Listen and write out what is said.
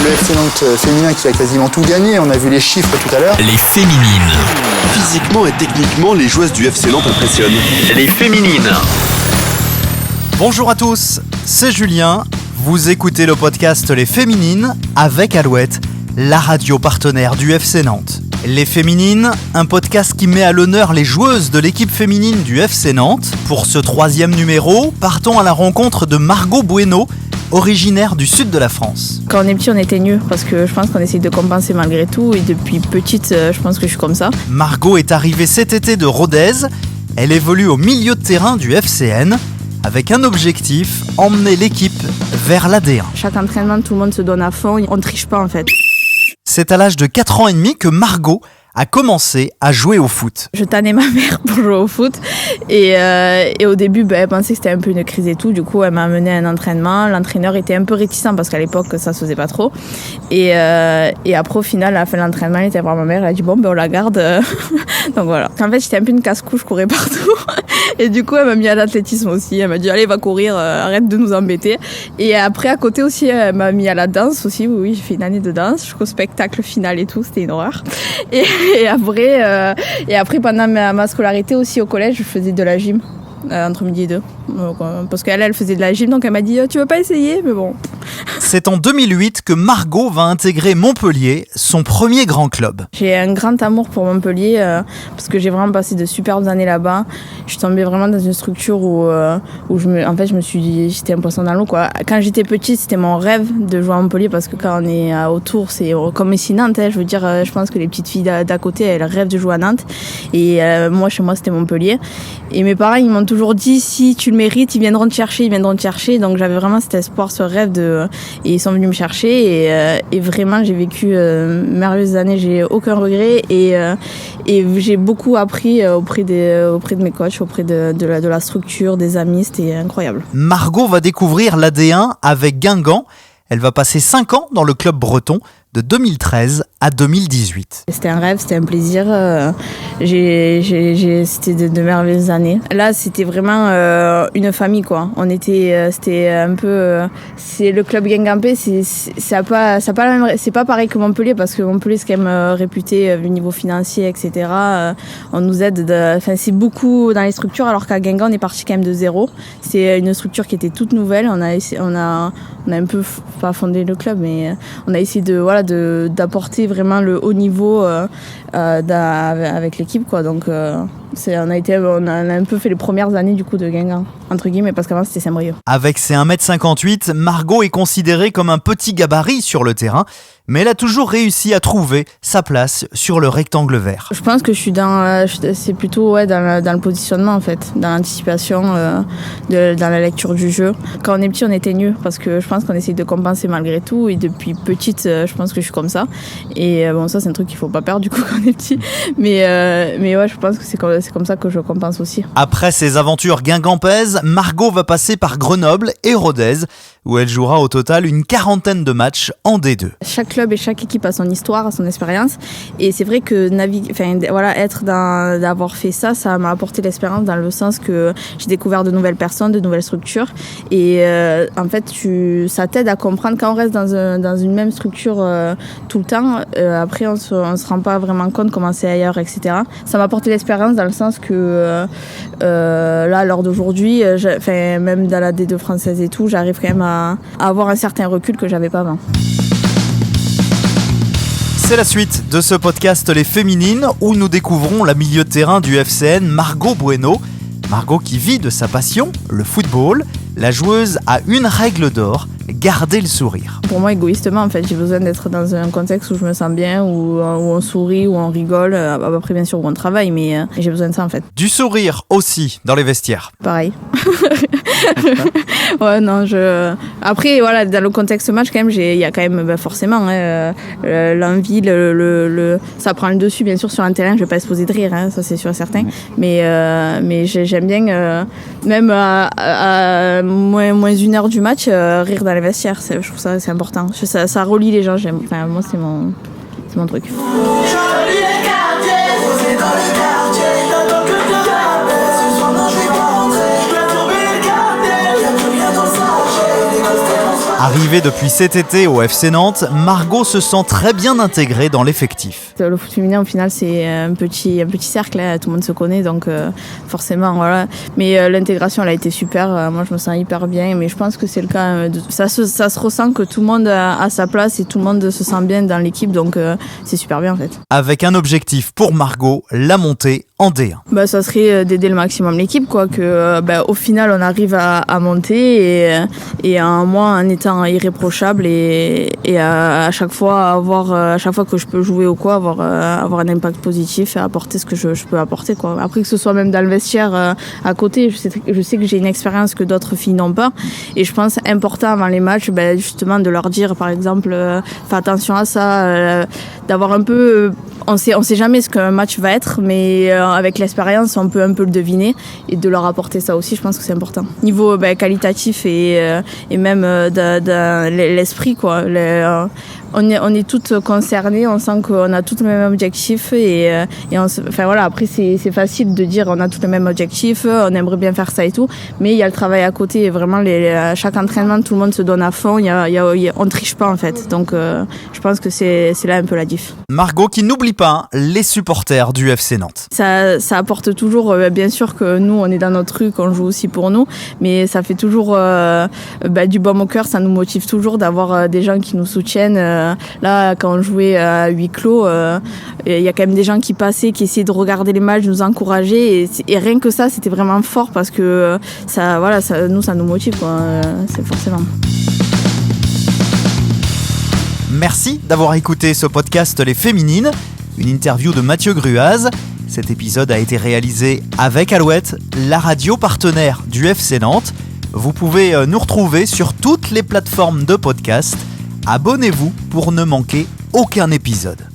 Le FC Nantes féminin qui a quasiment tout gagné, on a vu les chiffres tout à l'heure. Les féminines. Physiquement et techniquement, les joueuses du FC Nantes impressionnent. Les féminines. Bonjour à tous, c'est Julien. Vous écoutez le podcast Les Féminines avec Alouette, la radio partenaire du FC Nantes. Les Féminines, un podcast qui met à l'honneur les joueuses de l'équipe féminine du FC Nantes. Pour ce 3e numéro, partons à la rencontre de Margot Bueno, originaire du sud de la France. Quand on est petit, on était nus parce que je pense qu'on essaye de compenser malgré tout et depuis petite, je pense que je suis comme ça. Margot est arrivée cet été de Rodez. Elle évolue au milieu de terrain du FCN avec un objectif, emmener l'équipe vers la D1. Chaque entraînement, tout le monde se donne à fond, on ne triche pas en fait. C'est à l'âge de 4 ans et demi que Margot a commencé à jouer au foot. Je tannais ma mère pour jouer au foot et au début elle pensait que c'était un peu une crise et tout, du coup elle m'a amené à un entraînement. L'entraîneur était un peu réticent parce qu'à l'époque ça se faisait pas trop et après au final à la fin de l'entraînement il était voir ma mère, elle a dit bon on la garde donc voilà. En fait j'étais un peu une casse-cou, je courais partout et du coup elle m'a mis à l'athlétisme aussi, elle m'a dit allez va courir, arrête de nous embêter. Et après à côté aussi elle m'a mis à la danse aussi, oui j'ai fait une année de danse jusqu'au spectacle final et tout, c'était une horreur. Et après pendant ma scolarité aussi au collège, je faisais de la gym entre midi et 2. Parce qu'elle faisait de la gym, donc elle m'a dit tu veux pas essayer, mais bon. C'est en 2008 que Margot va intégrer Montpellier, son premier grand club. J'ai un grand amour pour Montpellier parce que j'ai vraiment passé de superbes années là-bas. Je suis tombée vraiment dans une structure où je me suis dit j'étais un poisson dans l'eau quoi. Quand j'étais petite, c'était mon rêve de jouer à Montpellier parce que quand on est autour, c'est comme ici Nantes. Je veux dire, je pense que les petites filles d'à côté, elles rêvent de jouer à Nantes. Et moi, chez moi, c'était Montpellier. Et mes parents, ils m'ont toujours dit si tu le mérites, ils viendront te chercher. Donc j'avais vraiment cet espoir, ce rêve et ils sont venus me chercher et vraiment j'ai vécu merveilleuses années, j'ai aucun regret et j'ai beaucoup appris auprès de mes coachs, auprès de la structure, des amis, c'était incroyable. Margot va découvrir l'AD1 avec Guingamp. Elle va passer 5 ans dans le club breton de 2013 à 2018. C'était un rêve, c'était un plaisir. C'était de merveilleuses années. Là, c'était vraiment une famille, quoi. C'était un peu. C'est le club guingampais. C'est pas pareil que Montpellier parce que Montpellier c'est quand même réputé au niveau financier, etc. On nous aide. C'est beaucoup dans les structures, alors qu'à Guingamp on est parti quand même de zéro. C'est une structure qui était toute nouvelle. On a un peu pas fondé le club, mais on a essayé d'apporter vraiment le haut niveau avec l'équipe quoi. Donc on a un peu fait les premières années du coup de Guingamp entre guillemets parce qu'avant c'était Saint-Brieuc. Avec ses 1m58, Margot est considérée comme un petit gabarit sur le terrain, mais elle a toujours réussi à trouver sa place sur le rectangle vert. Je pense que je suis c'est plutôt dans le positionnement en fait, dans l'anticipation, dans la lecture du jeu. Quand on est petit, on était nus parce que je pense qu'on essaye de compenser malgré tout et depuis petite, je pense que je suis comme ça. Et bon, ça c'est un truc qu'il faut pas perdre du coup quand on est petit. Mais ouais, je pense que c'est comme ça que je compense aussi. Après ses aventures guingampaises, Margot va passer par Grenoble et Rodez, où elle jouera au total une 40aine de matchs en D2. Chaque club et chaque équipe a son histoire, a son expérience. Et c'est vrai que d'avoir fait ça, ça m'a apporté l'expérience dans le sens que j'ai découvert de nouvelles personnes, de nouvelles structures. Et en fait, ça t'aide à comprendre quand on reste dans une même structure tout le temps. Après, on se rend pas vraiment compte comment c'est ailleurs, etc. Ça m'a apporté l'expérience dans le sens que là, à l'heure d'aujourd'hui, même dans la D2 française et tout, j'arrive quand même à avoir un certain recul que j'avais pas avant. C'est la suite de ce podcast Les Féminines où nous découvrons la milieu de terrain du FCN Margot Bueno. Margot qui vit de sa passion, le football. La joueuse a une règle d'or, garder le sourire. Pour moi, égoïstement, en fait, j'ai besoin d'être dans un contexte où je me sens bien, où on sourit, où on rigole. Après, bien sûr, où on travaille, mais j'ai besoin de ça, en fait. Du sourire aussi dans les vestiaires. Pareil. Ouais, non, Après, voilà, dans le contexte match, quand même, il y a quand même, forcément, l'envie, ça prend le dessus, bien sûr, sur un terrain. Je vais pas exposer de rire, ça c'est sûr et certain. Mais j'aime bien, même à moins 1 heure du match, rire dans les vestiaires. Je trouve ça c'est important. Ça relie les gens. J'aime. Enfin, moi, c'est mon truc. À Arrivée depuis cet été au FC Nantes, Margot se sent très bien intégrée dans l'effectif. Le foot féminin au final c'est un petit cercle, hein, tout le monde se connaît donc forcément voilà. Mais l'intégration elle a été super, moi je me sens hyper bien, mais je pense que c'est le cas, ça se ressent que tout le monde a sa place et tout le monde se sent bien dans l'équipe, donc c'est super bien en fait. Avec un objectif pour Margot, la montée en D1. Ça serait d'aider le maximum l'équipe, quoi, que au final on arrive à monter et à un mois en étant irréprochable et à chaque fois à chaque fois que je peux jouer ou quoi avoir un impact positif et apporter ce que je peux apporter, quoi. Après que ce soit même dans le vestiaire à côté, je sais que j'ai une expérience que d'autres filles n'ont pas et je pense important avant les matchs justement de leur dire par exemple fais attention à ça, d'avoir un peu on sait jamais ce qu'un match va être, mais avec l'expérience on peut un peu le deviner et de leur apporter ça aussi, je pense que c'est important niveau qualitatif et même dans l'esprit, quoi. On est toutes concernées, on sent qu'on a toutes le même objectif après c'est facile de dire on a tous le même objectif, on aimerait bien faire ça et tout, mais il y a le travail à côté et vraiment à chaque entraînement tout le monde se donne à fond, on triche pas en fait, donc je pense que c'est là un peu la diff. Margot qui n'oublie pas les supporters du FC Nantes. Ça apporte toujours, bien sûr que nous on est dans notre rue, qu'on joue aussi pour nous, mais ça fait toujours du baume au cœur, ça nous motive toujours d'avoir des gens qui nous soutiennent. Là, quand on jouait à huis clos, il y a quand même des gens qui passaient, qui essayaient de regarder les matchs, nous encourager. Et rien que ça, c'était vraiment fort parce que ça nous motive, quoi. C'est forcément. Merci d'avoir écouté ce podcast Les Féminines, une interview de Mathieu Gruaz. Cet épisode a été réalisé avec Alouette, la radio partenaire du FC Nantes. Vous pouvez nous retrouver sur toutes les plateformes de podcast. Abonnez-vous pour ne manquer aucun épisode.